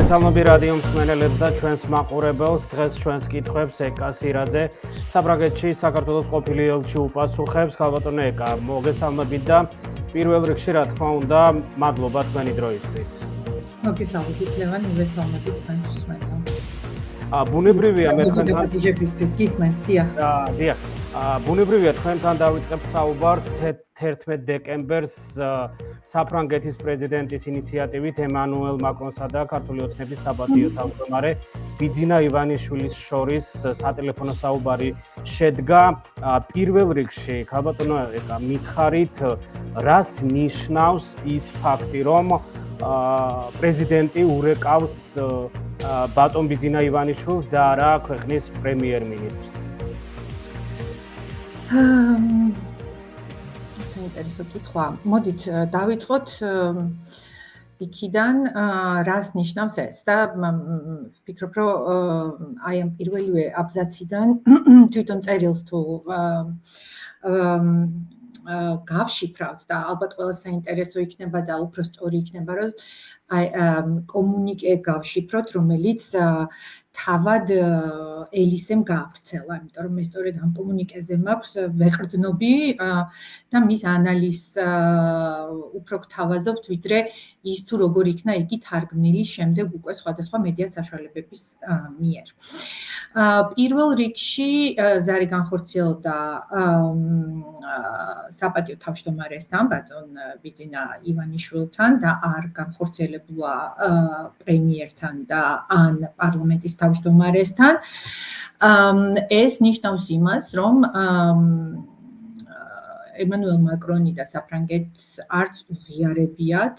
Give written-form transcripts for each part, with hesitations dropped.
მოგესალმები რადიო მსმენელებს და ჩვენს მაყურებელს. დღეს ჩვენს კითხვებს ეკა სირაძე საფრანგეთში საქართველოს ყოფილი ელჩი უპასუხებს. ქალბატონო ეკა, მოგესალმებით და პირველ რიგში რა თქმა უნდა, მადლობა თქვენი დროისთვის. მოგესალმებით ლევან, მოგესალმებით თქვენს მსმენელს. ბუნებრივია მე თქვენთან დიჯებისთვის გისმენთ, დიახ. დიახ. ბუნებრივია თქვენთან დავიწყებთ საუბარს 11 დეკემბერს საფრანგეთის პრეზიდენტის ინიციატივით ემანუელ მაკრონსა და ქართული ოცნების საპატიო თავმჯდომარე ბიძინა ივანიშვილის შორის სატელეფონო საუბარი შედგა. პირველ რიგში ქალბატონო ეკა, მითხარით, რას ნიშნავს ის ფაქტი, რომ პრეზიდენტი ურეკავს ბატონ ბიძინა ივანიშვილს და არა ქვეყნის პრემიერ-მინისტრს? საინტერესო კითხვა. მოდით დავიწყოთ იქიდან, რას ნიშნავს ეს და ვფიქრობ, რომ აი ამ პირველივე აბზაციდან თვითონ წერილს თუ გავშიფრავთ და ალბათ ყველა საინტერესო იქნება და უფრო სწორი იქნება, რომ აი კომუნიკე გავშიფროთ, რომელიც თავად ელისემ გაავრცელა, იმიტომ რომ მე სწორედ ამ კომუნიკეზე მაქვს ვეყრდნობი და მის ანალიზს უფრო გთავაზობთ, ვიდრე ის თუ როგორ იქნა იგი თარგმნილი შემდეგ უკვე სხვადასხვა მედია საშუალებების მიერ. პირველ რიგში ზარი განხორციელდა საპატიო თავმჯდომარესთან, ბატონ ბიძინა ივანიშვილთან და არ განხორციელებულა პრემიერთან და ან პარლამენტის თავმჯდომარესთან. ეს ნიშნავს იმას, რომ ემანუელ მაკრონი და საფრანგეთს არც უღიარებიათ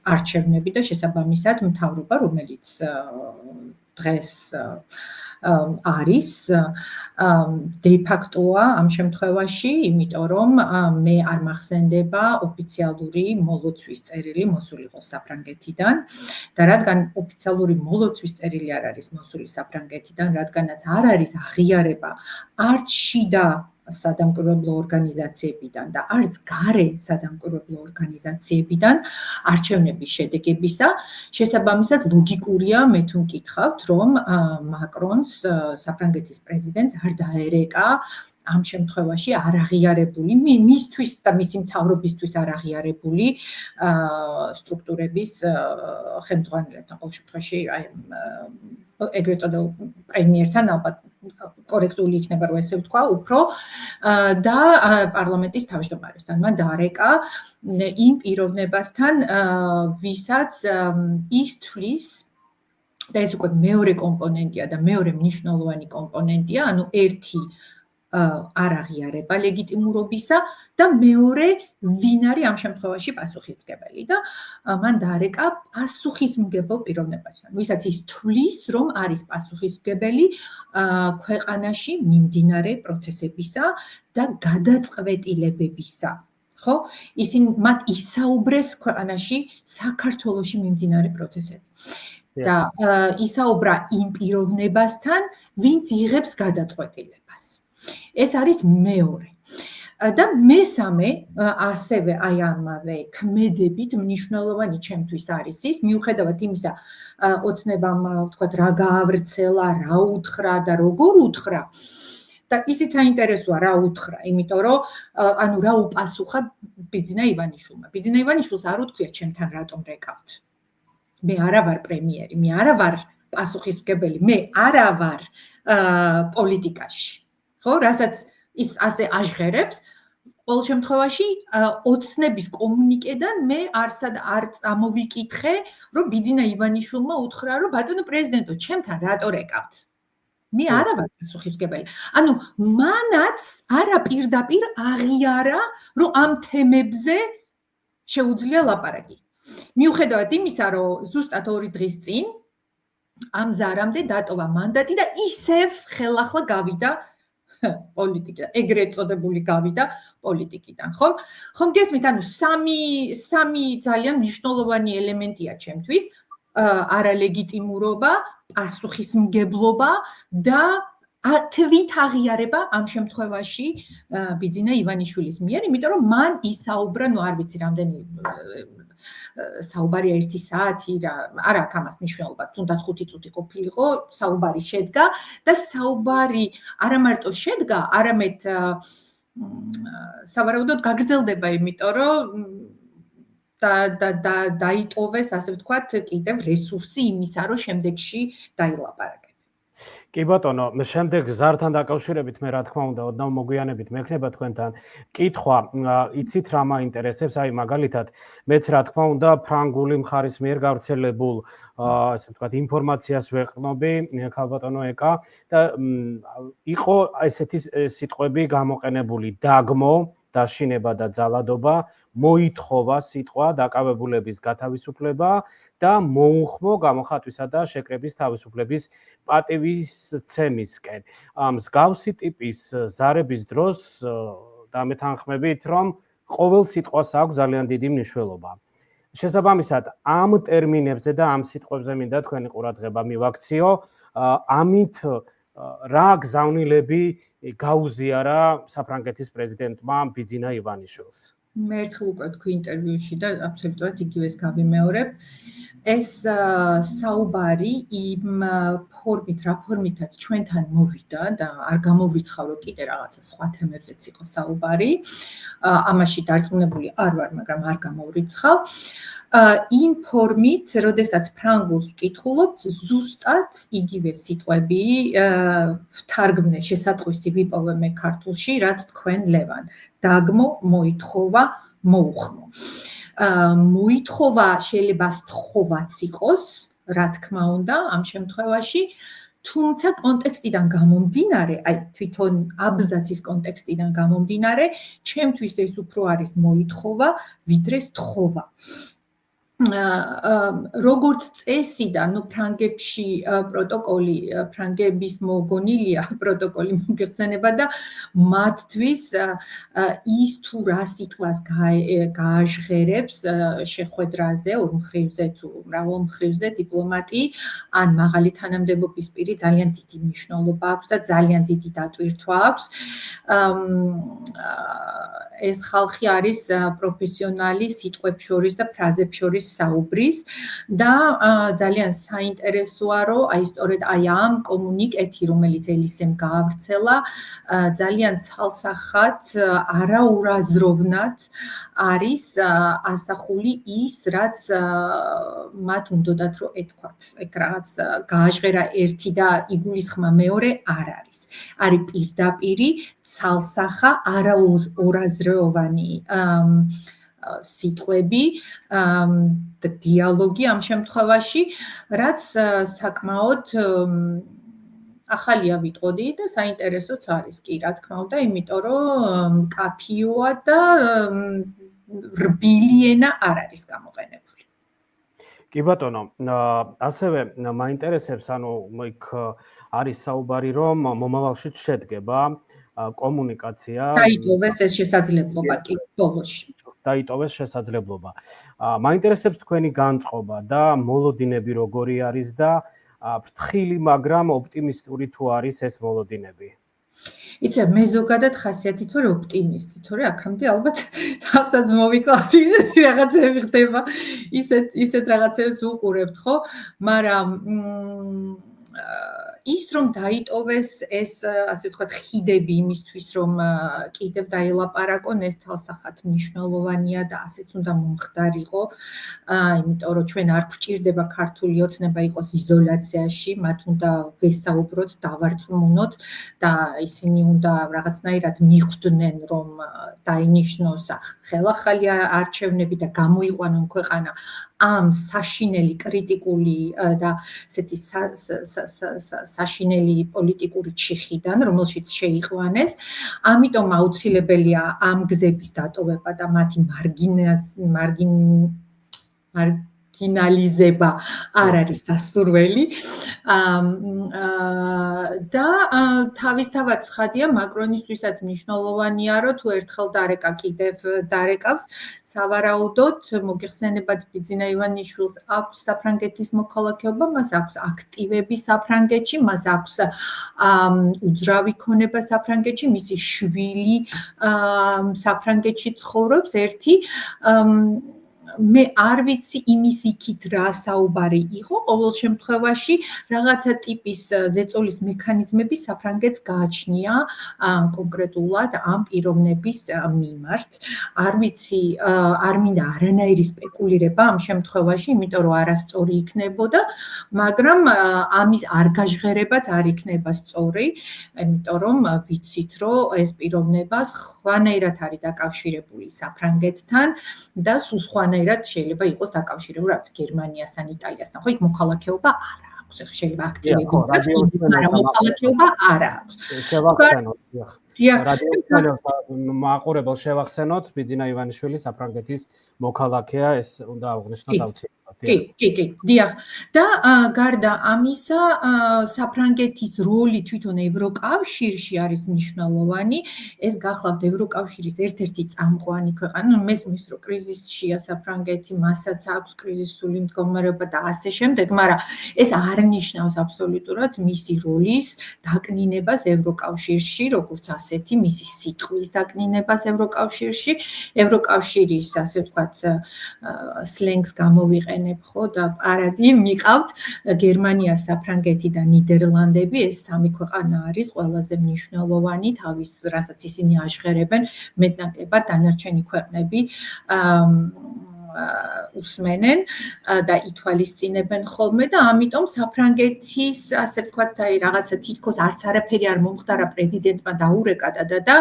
არჩევნები და შესაბამისად მთავრობა, რომელიც დღეს არის დე-ფაქტოა ამ შემთხვევაში, იმიტომ რომ მე არ მახსენდება ოფიციალური მოლოცვის წერილი მოსული იყო საფრანგეთიდან და რადგან ოფიციალური მოლოცვის წერილი არ არის მოსული საფრანგეთიდან, რადგანაც არ არის აღიარება არც შიდა სადამკვირვებლო ორგანიზაციებიდან და არც გარე სადამკვირვებლო ორგანიზაციებიდან არჩევნების შედეგებისა, შესაბამისად ლოგიკურია, მე თუ მკითხავთ, რომ მაკრონს საფრანგეთის პრეზიდენტს არ დაერეკა ამ შემთხვევაში არ აღიარებული, მისთვის და მისი მთავრობისთვის არ აღიარებული სტრუქტურების ხელმძღვანელებთან, ყოველ შემთხვევაში აი ეგრეთ წოდებულ პრემიერთან ალბათ კორექტული იქნება, რომ ესე ვთქვა, უფრო და პარლამენტის თავმჯდომარესთან. მან დაარეკა იმ პიროვნებასთან, ვისაც ის თვლის და ეს უკვე მეორე კომპონენტია და მეორე მნიშვნელოვანი კომპონენტია, ანუ ერთი არ აღიარება ლეგიტიმურობისა და მეორე ვინ არის ამ შემთხვევაში პასუხისმგებელი და მან დაარეკა პასუხისმგებელ პიროვნებასთან, ვისაც ის თვლის, რომ არის პასუხისმგებელი ქვეყანაში მიმდინარე პროცესებისა და გადაწყვეტილებებისა. ხო? ისინი მათ ისაუბრეს ქვეყანაში საქართველოში მიმდინარე პროცესები. და ისაუბრა იმ პიროვნებასთან, ვინც იღებს გადაწყვეტილებას. ეს არის მეორე. და მესამე, ასევე აი ამავე ქმედებით მნიშვნელოვანი ჩემთვის არის ის, მიუხედავად იმისა, ოცნებამ ვთქვათ, რა გაავრცელა, რა უთხრა და როგორ უთხრა. და ისიც საინტერესოა რა უთხრა, იმიტომ რომ ანუ რა უპასუხა ბიძინა ივანიშვილმა. ბიძინა ივანიშვილს არ უთქვია ჩემთან რატომ რეკავთ. მე არა ვარ პრემიერი, მე არა ვარ პასუხისმგებელი, მე არა ვარ პოლიტიკაში. ხო, რასაც ის ასე აჟღერებს, ყოველ შემთხვევაში ოცნების კომუნიკედან მე არ წამოვიკითხე, რომ ბიძინა ივანიშვილმა უთხრა, რომ ბატონო პრეზიდენტო, ჩემთან რატო რეკავთ? მე არა ვარ პასუხისმგებელი. ანუ მანაც არა პირდაპირ აღიარა, რომ ამ თემებზე შეუძლია ლაპარაკი. მიუხედავად იმისა, რომ ზუსტად 2 დღის წინ ამ ზარამდე დატოვა მანდატი და ისევ ხელახლა გავიდა პოლიტიკა, ეგრეთ წოდებული გავიდა პოლიტიკიდან, ხომ? ხომ გესმით, ანუ სამი ძალიან მნიშვნელოვანი ელემენტია ჩემთვის, არალეგიტიმურობა, პასუხისმგებლობა და თვით აღიარება ამ შემთხვევაში ბიძინა ივანიშვილის მიერ, იმიტომ რომ მან ისაუბრა, არ ვიცი რამდენი საუბარია 1 საათი რა არ აქვს ამას მნიშვნელობა, თუნდაც 5 წუთი ყოფილიყო, საუბარი შედგა და საუბარი არა მარტო შედგა, არამედ სავარაუდოდ გაგრძელდება, იმიტომ რომ დაიტოვეს, ასე ვთქვათ, კიდევ რესურსი იმისა, რომ შემდეგში დაილაპარაკებენ. კი ბატონო, შემდეგ ზართან დაკავშირებით მე რა თქმა უნდა, ოდნავ მოგვიანებით მექნება თქვენთან კითხვა, იცით რა მაინტერესებს, აი მაგალითად, მეც რა თქმა უნდა, ფრანგული მხარის მიერ გავრცელებულ, ასე ვთქვათ, ინფორმაციას ვეყნობი, ქალბატონო ეკა და იყო ესეთი სიტყვები გამოყენებული: დაგმო, დაშინება და ძალადობა, მოითხოვა სიტყვა დაკავებულების გათავისუფლება და მოუხმო გამოხატვისა და შეკრების თავისუფლების პატივისცემისკენ. მსგავსი ტიპის ზარების დროს დამეთანხმებით, რომ ყოველ სიტყვას აქვს ძალიან დიდი მნიშვნელობა. შესაბამისად, ამ ტერმინებზე და ამ სიტყვებზე მინდა თქვენი ყურადღება მივაქციო. ამით რა გზავნილები გაუზიარა საფრანგეთის პრეზიდენტმა ბიძინა ივანიშვილს? მე ერთხელ უკვე თქვი ინტერვიუში და აბსოლუტურად იგივეს გავიმეორებ. ეს საუბარი იმ ფორმით, რა ფორმითაც ჩვენთან მოვიდა და არ გამოვრიცხავ, რომ კიდე რაღაცა სხვა თემებზეც იყო საუბარი. ამაში დარწმუნებული არ ვარ, მაგრამ არ გამოვრიცხავ. იმ ფორმით, როდესაც ფრანგულს ვკითხულობთ, ზუსტად იგივე სიტყვები ვთარგმნე, შესატყვისი ვიპოვე მე ქართულში, რაც თქვენ ლევან. დაგმო, მოითხოვა, მოუხმო. მოითხოვა შეიძლება სთხოვაც იყოს, რა თქმა უნდა, ამ შემთხვევაში, თუმცა კონტექსტიდან გამომდინარე, აი თვითონ აბზაცის კონტექსტიდან გამომდინარე, ჩემთვის ეს უფრო არის მოითხოვა, ვიდრე სთხოვა. როგორც წესი და ფრანგებში პროტოკოლი, ფრანგების მოგონილია პროტოკოლი მოგეხსენება და მათთვის ის თუ რა სიტყვას გააჟღერებს შეხვედრაზე, ორმხრივზე თუ მრავალმხრივზე დიპლომატი ან მაღალი თანამდებობის პირი ძალიან დიდი მნიშვნელობა აქვს და ძალიან დიდი დატვირთვა აქვს. ეს ხალხი არის პროფესიონალი სიტყვებს შორის და ფრაზებს შორის საუბრის და ძალიან საინტერესოა, რომ აი სწორედ აი ამ კომუნიკეტი, რომელიც ელისემ გაავრცელა, ძალიან ცალსახად, არაურაზროვნად არის ასახული ის, რაც მათ უნდათ რომ ეთქვათ. ეგ რაღაც გააჟღერა ერთი და იგულისხმა მეორე არ არის. არის პირდაპირი ცალსახა არაურაზროვანი სიტყვები და დიალოგი ამ შემთხვევაში, რაც საკმაოდ ახალია ვიტყოდი და საინტერესოც არის კი, რა თქმა უნდა, იმიტომ რომ კაფიოა და რბილი ენა არ არის გამოყენებული. კი ბატონო, ასევე მაინტერესებს, ანუ იქ არის საუბარი, რომ მომავალში შედგება კომუნიკაცია. დაიტოვეს ეს შესაძლებლობა კი ბოლოში. დაიტოვეს შესაძლებლობა. მაინტერესებს თქვენი განწყობა და მოლოდინები როგორი არის და ფრთხილი, მაგრამ ოპტიმისტური თუ არის ეს მოლოდინები? იცი, მე ზოგადად ხასიათით ვარ ოპტიმისტი, თორე აქამდე ალბათ თავსაც მოვიკლავთ ისეთი რაღაცები ხდება, ისეთ რაღაცებს უყურებთ, ხო? მაგრამ ის რომ დაიტოვეს ეს, ასე ვთქვათ, ხიდები იმისთვის, რომ კიდევ დაილაპარაკონ, ეს თალსახად მნიშვნელოვანია და ასეც უნდა მომხდარიყო, იმიტომ რომ ჩვენ არ გვჭირდება ქართული ოცნება იყოს იზოლაციაში, მათ უნდა ვესაუბროთ, დავარწმუნოთ და ისინი უნდა რაღაცნაირად მიხვდნენ, რომ დაინიშნოს ხელახალი არჩევნები და გამოიყვანონ ქვეყანა ამ საშინელი კრიტიკული და ესეთი საშინელი პოლიტიკური ჩიხიდან, რომელშიც შეიყვანეს. ამიტომ აუცილებელია ამ გზების დატოვება და მათი მარგინალიზება არ არის სასურველი. და თავისთავად ცხადია, მაკრონისთვისაც მნიშვნელოვანია, რომ თუ ერთხელ დარეკა კიდევ დარეკავს, სავარაუდოდ მოგეხსენებათ ბიძინა ივანიშვილს აქვს საფრანგეთის მოქალაქეობა, მას აქვს აქტივები საფრანგეთში, მას აქვს უძრავი ქონება საფრანგეთში, მისი შვილი საფრანგეთში ცხოვრობს, ერთი მე არ ვიცი იმის იქით რა საუბარი იყო, ყოველ შემთხვევაში რაღაცა ტიპის ზეწოლის მექანიზმები საფრანგეთს გააჩნია კონკრეტულად ამ პიროვნების მიმართ. არ ვიცი, არ მინდა არანაირი სპეკულირება ამ შემთხვევაში, იმიტომ რომ არასწორი იქნებოდა, მაგრამ ამის არ გაჟღერებაც არ იქნება სწორი, იმიტომ რომ ვიცით, რომ ეს პიროვნება სხვანაირად არის დაკავშირებული საფრანგეთთან და სულ სხვანაირად შეიძლება იყოს დაკავშირებული რაღაც გერმანიასთან, იტალიასთან. ხო, იქ მოქალაქეობა არ აქვს. ეხლა შეიძლება აქტივები იყოს, მაგრამ მოქალაქეობა არ აქვს. შევახსენოთ, დიახ. რადიო მაყურებელს შევახსენოთ, ბიძინა ივანიშვილი საფრანგეთის მოქალაქეა, ეს უნდა აღვნიშნოთ აუცილებლად. კი, დიახ. და გარდა ამისა, საფრანგეთის როლი თვითონ ევროკავშირში არის მნიშვნელოვანი. ეს გახლავთ ევროკავშირის ერთ-ერთი წამყვანი ქვეყანა. ნუ მესმის, რომ კრიზისშია საფრანგეთი, მასაც აქვს კრიზისული მდგომარეობა და ასე შემდეგ, მაგრამ ეს არ ნიშნავს აბსოლუტურად მისი როლის დაკნინებას ევროკავშირში, როგორც ასეთი, მისი სიტყვის დაკნინებას ევროკავშირში. ევროკავშირის, ასე ვთქვათ, სლენგს გამოვიყენებ ხო და პარადი მიყავთ გერმანია, საფრანგეთი და ნიდერლანდები, ეს სამი ქვეყანა არის ყველაზე მნიშვნელოვანი თავის, რასაც ისინი აჟღერებენ, მეტნაკლებად დანარჩენი ქვეყნები უსმენენ და ითვალისწინებენ ხოლმე და ამიტომ საფრანგეთის, ასე ვთქვათ, აი რაღაცა თითქოს არც არაფერი არ მომხდარა პრეზიდენტმა დაურეკა და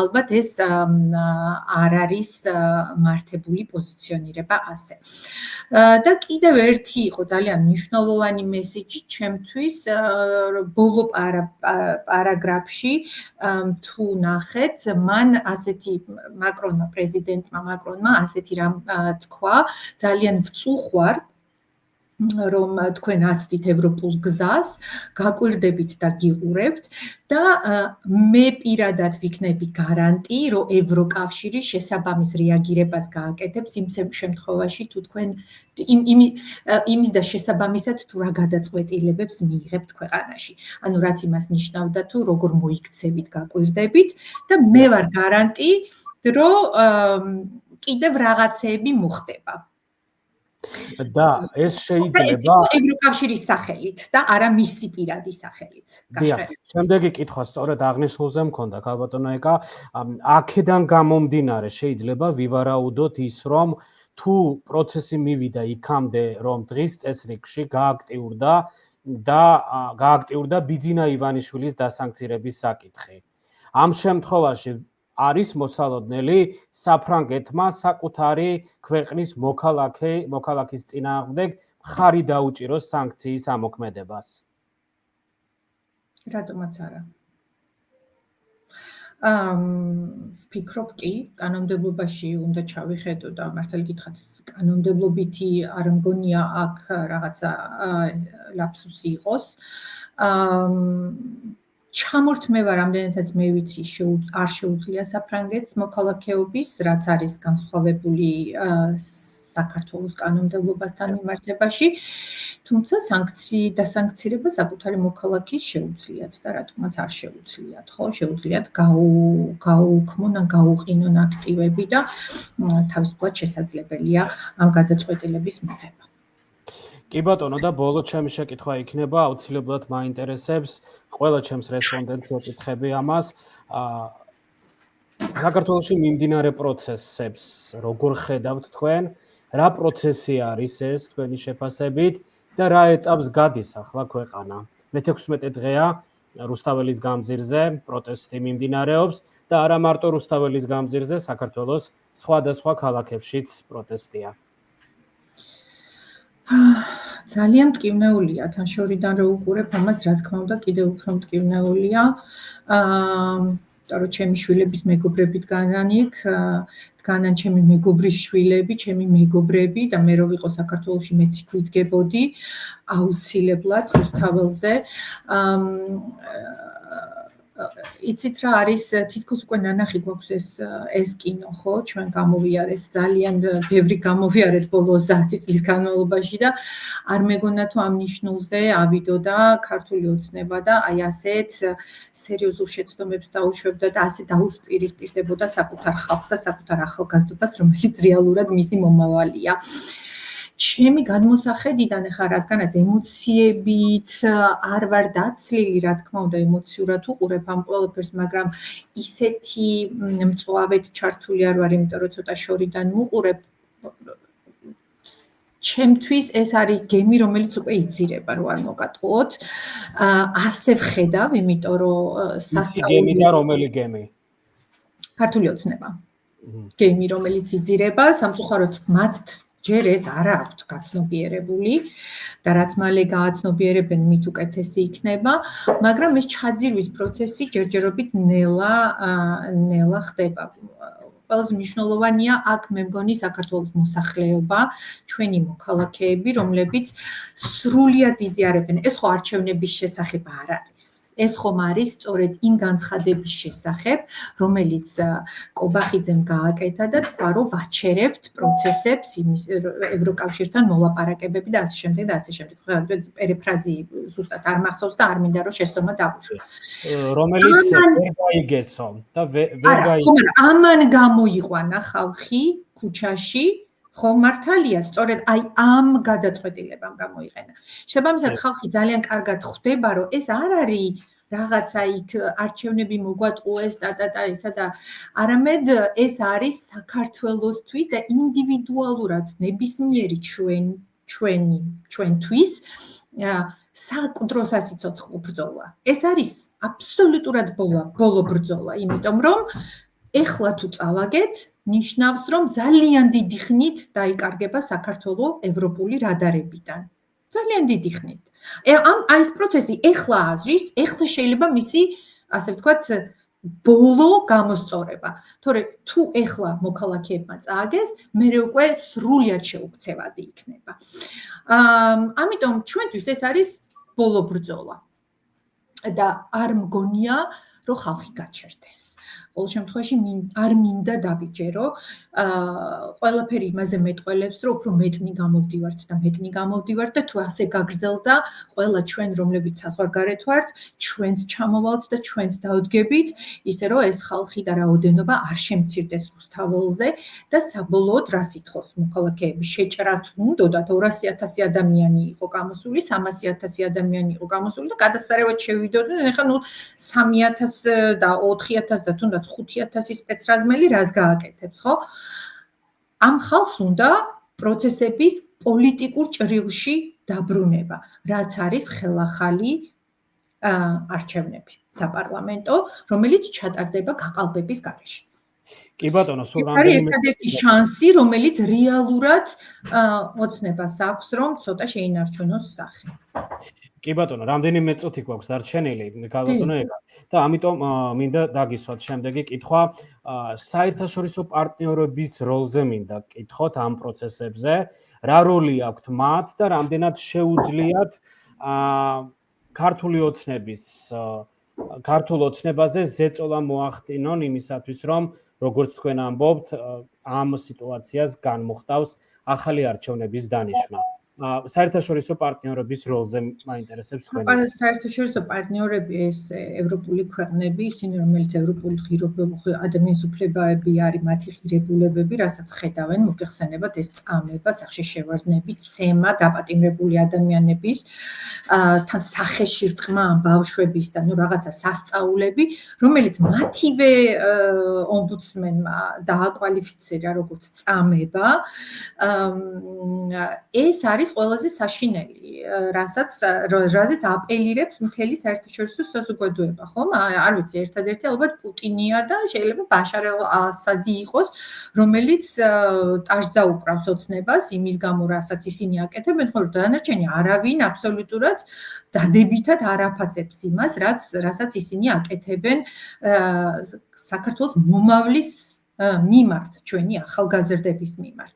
ალბათ ეს არ არის მართებული პოზიციონირება ასე. და კიდევ ერთი იყო ძალიან მნიშვნელოვანი მესიჯი ჩემთვის ბოლო პარაგრაფში თუ ნახეთ, მან ასეთი პრეზიდენტმა მაკრონმა ასეთი რამ თქვა, ძალიან ვწუხვარ, რომ თქვენ აცდით ევროპულ გზას, გაკვირდებით და გიყურებთ და მე პირადად ვიქნები გარანტი, რომ ევროკავშირი შესაბამის რეაგირებას გააკეთებს იმ შემთხვევაში, თუ თქვენ იმის და შესაბამისად თუ რა გადაწყვეტილებებს მიიღებთ ქვეყანაში. ანუ რაც იმას ნიშნავდა თუ როგორ მოიქცევით, გაკვირდებით და მე ვარ გარანტი, რომ კიდევ რაღაცეები მოხდება. და ეს შეიძლება ევროკავშირის სახელით და არა მისი პირადი სახელით. შემდეგი კითხვა სწორედ აღნიშნულზე მქონდა, ქალბატონო ეკა, აქედან გამომდინარე შეიძლება ვივარაუდოთ ის, რომ თუ პროცესი მივიდა იქამდე, რომ დღის წესრიგში გააქტიურდა ბიძინა ივანიშვილის დასანქცირების საკითხი. ამ შემთხვევაში არის მოსალოდნელი საფრანგეთმა საკუთარი ქვეყნის მოქალაქის წინააღმდეგ მხარი დაუჭიროს სანქციის ამოქმედებას. რატომაც არა. ვფიქრობ კი, კანონმდებლობაში უნდა ჩავიხედო და მართალი გითხრათ, კანონმდებლობითი არ მგონია აქ რაღაცა ლაფსუსი იყოს. ჩამორთმევა რამდენადაც მე ვიცი არ შეუძლია საფრანგეთს მოქალაქეობის, რაც არის განსხვავებული საქართველოს კანონმდებლობასთან მიმართებაში, თუმცა დასანქცირება საკუთარი მოქალაქის შეუძლიათ და რატომაც არ შეუძლიათ, ხო? შეუძლიათ გაუქმონ ან გაუყინონ აქტივები და თავისუფლად შესაძლებელია ამ გადაწყვეტილების მიღება. კი ბატონო და ბოლო ჩემი შეკითხვა იქნება, აუცილებლად მაინტერესებს ყველა ჩემს რესპონდენტს ეკითხები ამას. საქართველოში მიმდინარე პროცესებს როგორ ხედავთ თქვენ? რა პროცესი არის ეს თქვენი შეფასებით და რა ეტაპს გადის ახლა ქვეყანა? მე-16 დღეა რუსთაველის გამზირზე პროტესტი მიმდინარეობს და არა მარტო რუსთაველის გამზირზე, საქართველოს სხვადასხვა ქალაქებშიც პროტესტია. ძალიან მტკივნეულია, თან შორიდან რო უყურებ ამას, რა თქმა უნდა, კიდევ უფრო მტკივნეულია. რომ ჩემი შვილების მეგობრები დგანან იქ, დგანან ჩემი მეგობრის შვილები, ჩემი მეგობრები და მე რო ვიყო საქართველოში მეც იქ ვიდგებოდი, აუცილებლად რუსთაველზე. იცით რა არის თითქოს უკვე ნანახი გვაქვს ეს კინო ხო ჩვენ გამოვიარეთ ძალიან ბევრი გამოვიარეთ ბოლო 30 წლის განმავლობაში და არ მეგონა თუ ამ ნიშნულზე ავიდოდა ქართული ოცნება და აი ასეთ სერიოზულ შეცდომებს დაუშვებდა და ასე დაუსპირისპირდებოდა საკუთარ ხალხს და საკუთარ ახალგაზრდობას რომელიც რეალურად მისი მომავალია ჩემი გადმოსახედიდან ახლა რადგანაც ემოციებით არ ვარ დაცლილი, რა თქმა უნდა, ემოციურად უყურებ ამ ყველაფერს, მაგრამ ისეთი მწვავედ ჩართული არ ვარ, იმიტომ რომ ცოტა შორიდან ვუყურებ. ჩემთვის ეს არის გემი, რომელიც უკვე იძირება, რო არ მოკატყუოთ. ასე ვხედავ, იმიტომ რომ სასწაული გემი და რომელი გემი? ქართული ოცნება. გემი, რომელიც იძირება, სამწუხაროდ მათ ჯერ ეს არ აქვთ გაცნობიერებული და რაც მალე გააცნობიერებენ, მით უკეთესი იქნება, მაგრამ ეს ჩაძირვის პროცესი ჯერჯერობით ნელა ხდება. ყველაზე მნიშვნელოვანია აქ მე მგონი საქართველოს მოსახლეობა, ჩვენი მოქალაქეები, რომლებიც სრულიად იზიარებენ. ეს ხო არჩევნების შესახებ არ არის. ეს ხომ არის სწორედ იმ განცხადების შესახებ, რომელიც კობახიძემ გააკეთა და თქვა, რომ ვაჩერებთ პროცესებს ევროკავშირთან მოლაპარაკებები და ასე შემდეგ და ასე შემდეგ. პერიფრაზი ზუსტად არ მახსოვს და არ მინდა რომ შეცდომა დავუშვი. რომელიც ვერ გაიგესო და ვერ გაიგესო. ამან გამოიყვანა ხალხი ქუჩაში ხო მართალია სწორედ აი ამ გადაწყვეტილებამ გამოიყენა. შესაბამისად ხალხი ძალიან კარგად ხვდება რომ ეს არ არის რაღაცა იქ არჩევნები მოგვატყუეს და ისა და არამედ ეს არის საქართველოსთვის და ინდივიდუალურად ნებისმიერი ჩვენთვის საკუთრო სასიცოცხლო ბრძოლა. ეს არის აბსოლუტურად ბოლო ბრძოლა, იმიტომ რომ ეხლა თუ წავაგეთ ნიშნავს, რომ ძალიან დიდი ხნით დაიკარგება საქართველოს ევროპული რადარებიდან. ძალიან დიდი ხნით. აი ეს პროცესი ეხლა აზრის, ეხლა შეიძლება მისი, ასე ვთქვათ, ბოლო გამოსწორება. თორე თუ ეხლა მოქალაქეებმა წააგეს, მერე უკვე სრულიად შეუქცევადი იქნება. ამიტომ ჩვენთვის ეს არის ბოლო ბრძოლა. და არ მგონია, რომ ხალხი გაჩერდეს. ყოველ შემთხვევაში არ მინდა დავიჯერო, ყველაფერი იმაზე მეტყველებს, რომ უფრო მეტნი გამოვდივართ და თუ ასე გაგრძელდა, ყველა ჩვენ რომლებიც საზღვარგარეთ ვართ, ჩვენც ჩამოვალთ და ჩვენც დავდგებით, ისე რომ ეს ხალხი და რაოდენობა არ შემცირდეს რუსთაველზე და საბოლოოდ რა სითხოს მოქალაქეების შეჭრათ უნდოდა 200,000 ადამიანი იყო გამოსული, 300,000 ადამიანი იყო გამოსული და გადასარევად შევიდოდნენ, ეხლა 3,000 და 4,000 და თუნდაც 5,000 სპეცრაზმელი რას გააკეთებს, ხო? ამ ხალხს უნდა პროცესების პოლიტიკურ ჭრილში დაბრუნება, რაც არის ხელახალი არჩევნები საპარლამენტო, რომელიც ჩატარდება გაყალბების გარეშე. კი ბატონო, სულ რამდენი ეს არის ერთადერთი შანსი, რომელიც რეალურად ოცნებას აქვს, რომ ცოტა შეინარჩუნოს სახე. კი ბატონო, რამდენიმე წუთი გვაქვს დარჩენილი, გალბატონო ეკა. და ამიტომ მინდა დაგისვათ შემდეგი კითხვა, საერთაშორისო პარტნიორების როლზე მინდა კითხოთ ამ პროცესებზე, რა როლი აქვთ მათ და რამდენად შეუძლიათ ქართული ქართულ ოცნებაზე ზეწოლა მოახდინონ იმისათვის, რომ როგორც თქვენ ამბობთ, ამ სიტუაციას განმოხტავს ახალი არჩევნების დანიშვნა. საერთაშორისო პარტნიორების როლზე მაინტერესებს თქვენი. საერთაშორისო პარტნიორები ეს ევროპული ქვეყნები, ისინი რომელიც ევროპული ადამიანის უფლებები არის მათი ღირებულებები, რასაც ხედავენ, მოგეხსენებათ ეს წამება, სახში შევარდნები, ცემა, დაპატიმრებული ადამიანების, თან სახეში რტყმა ბავშვების და რაღაცა სასწაულები, რომელიც მათივე ომბუდსმენმა დააკვალიფიცირა როგორც წამება, ეს არის ყველაზე საშინელი, რაზეც აპელირებს მთელი საერთაშორისო საზოგადოება, ხომ? არ ვიცი, ერთადერთი ალბათ პუტინია და შეიძლება ბაშარ ალ-ასადი იყოს, რომელიც ტაშს დაუკრავს ოცნებას იმის გამო, რასაც ისინი აკეთებენ, ხოლო დანარჩენი არავინ აბსოლუტურად დადებითად არ აფასებს იმას, რასაც ისინი აკეთებენ საქართველოს მომავლის მიმართ, ჩვენი ახალგაზრდების მიმართ.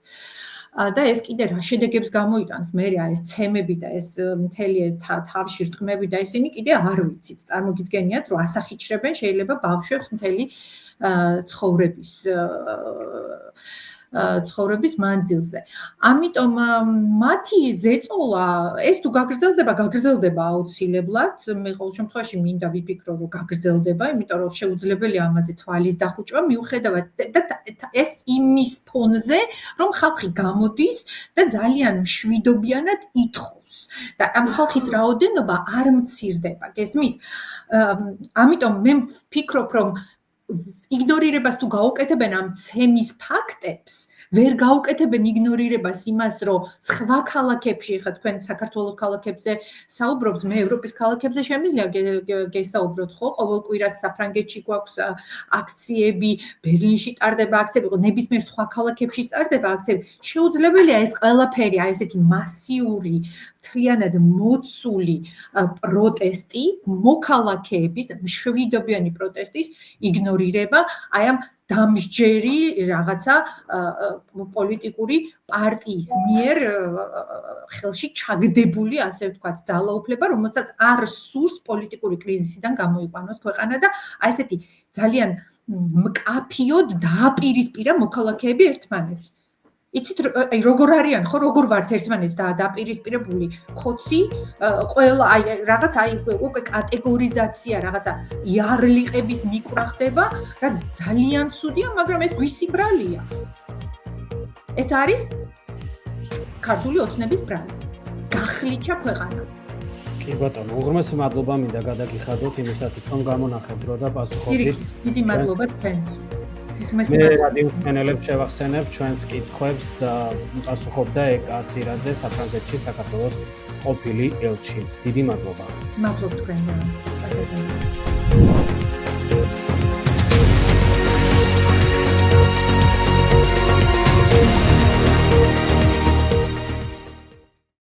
და ეს კიდე რა შედეგებს გამოიტანს მე ეს ცემები და ეს მთელი თავში რტყმები და ისინი კიდე არ ვიცით. წარმოგიდგენიათ, რომ ასახიჩრებენ შეიძლება ბავშვებს მთელი ცხოვრების მანძილზე. ამიტომ მათი ზეწოლა ეს თუ გაგრძელდება აუცილებლად. მე ყოველ შემთხვევაში მინდა ვიფიქრო, რომ გაგრძელდება, იმიტომ რომ შეუძლებელია ამაზე თვალის დახუჭვა, მიუხედავად ეს იმის ფონზე, რომ ხალხი გამოდის და ძალიან მშვიდობიანად ითხოვს. და ამ ხალხის რაოდენობა არ მცირდება, გესმით? ამიტომ მე ვფიქრობ, რომ იგნორირებას თუ გაუკეთებენ ამ ცემის ფაქტებს, ვერ გაუკეთებენ იგნორირებას იმას, რომ სხვა ქალაქებში, ხა თქვენ საქართველოს ქალაქებზე საუბრობთ, მე ევროპის ქალაქებზე შემიძლია გესაუბროთ, ხო? ყოველ კვირას საფრანგეთში გვაქვს აქციები, ბერლინში ტარდება აქციები, ნებისმიერ სხვა ქალაქებში ტარდება აქციები. შეუძლებელია ეს ყველაფერი, აი ესეთი მასიური, მთლიანად მოცული პროტესტი, მოქალაქეების მშვიდობიანი პროტესტის იგნორირება, აი ამ დამსჯერი რაღაცა პოლიტიკური პარტიის მიერ ხელში ჩაგდებული, ასე ვთქვათ, ძალაუფლება, რომელსაც არ სურს პოლიტიკური კრიზისიდან გამოიყვანოს ქვეყანა და აი ესეთი ძალიან მკაფიოდ დააპირისპირა მოქალაქეები ერთმანეთს. იცით როგორ არიან, ხო, როგორ ვართ ერთმანეთს დაპირისპირებული ხოცი, ყველა რაღაც უკვე კატეგორიზაცია, რაღაცა იარლიყების მიკვრა ხდება, რაც ძალიან ცუდია, მაგრამ ეს ვისი ბრალია? ეს არის ქართული ოცნების ბრალი. გახლიჩა ქვეყანა. კი ბატონო, უღრმესი მადლობა მინდა გადაგიხადოთ იმისათვის, რომ გამონახეთ დრო და პასუხობდით. დიდი მადლობა თქვენს. მე რადიო მსმენელებს შევახსენებ ჩვენს კითხვებს პასუხობდა ეკა სირაძე საფრანგეთში საქართველოს ყოფილი ელჩი. დიდი მადლობა. მადლობ თქვენ.